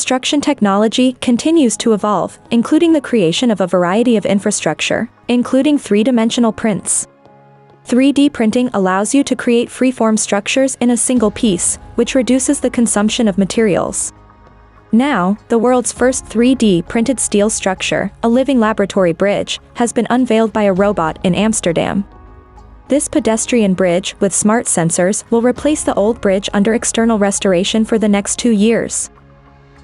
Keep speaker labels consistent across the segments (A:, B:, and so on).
A: construction technology continues to evolve, including the creation of a variety of infrastructure, including three-dimensional prints. 3D printing allows you to create freeform structures in a single piece, which reduces the consumption of materials. Now, the world's first 3D printed steel structure, a living laboratory bridge, has been unveiled by a robot in Amsterdam. This pedestrian bridge with smart sensors will replace the old bridge under external restoration for the next 2 years.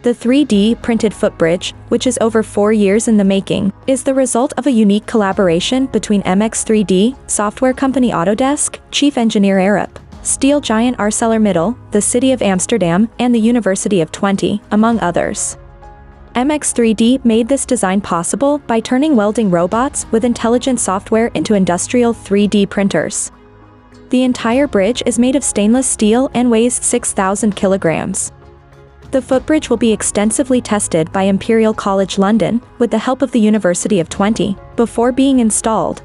A: The 3D printed Footbridge, which is over 4 years in the making, is the result of a unique collaboration between MX3D, software company Autodesk, chief engineer Arab, steel giant ArcelorMittal, the City of Amsterdam, and the University of Twente, among others. MX3D made this design possible by turning welding robots with intelligent software into industrial 3D printers. The entire bridge is made of stainless steel and weighs 6,000 kilograms. The Footbridge will be extensively tested by Imperial College London, with the help of the University of Twente, before being installed.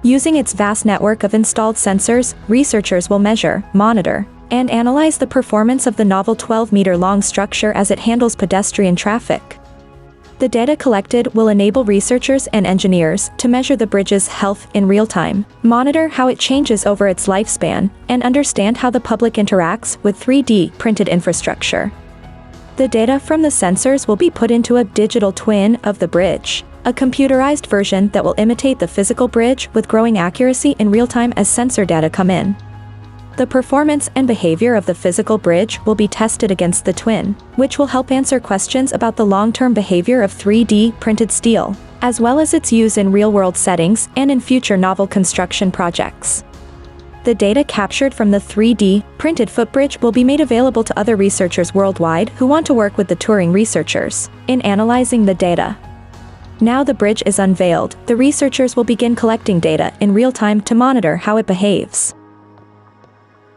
A: Using its vast network of installed sensors, researchers will measure, monitor, and analyze the performance of the novel 12-meter-long structure as it handles pedestrian traffic. The data collected will enable researchers and engineers to measure the bridge's health in real time, monitor how it changes over its lifespan, and understand how the public interacts with 3D printed infrastructure. The data from the sensors will be put into a digital twin of the bridge, a computerized version that will imitate the physical bridge with growing accuracy in real time as sensor data come in. The performance and behavior of the physical bridge will be tested against the twin, which will help answer questions about the long-term behavior of 3D printed steel, as well as its use in real-world settings and in future novel construction projects. The data captured from the 3D printed Footbridge will be made available to other researchers worldwide who want to work with the Turing researchers in analyzing the data. Now the bridge is unveiled, the researchers will begin collecting data in real time to monitor how it behaves.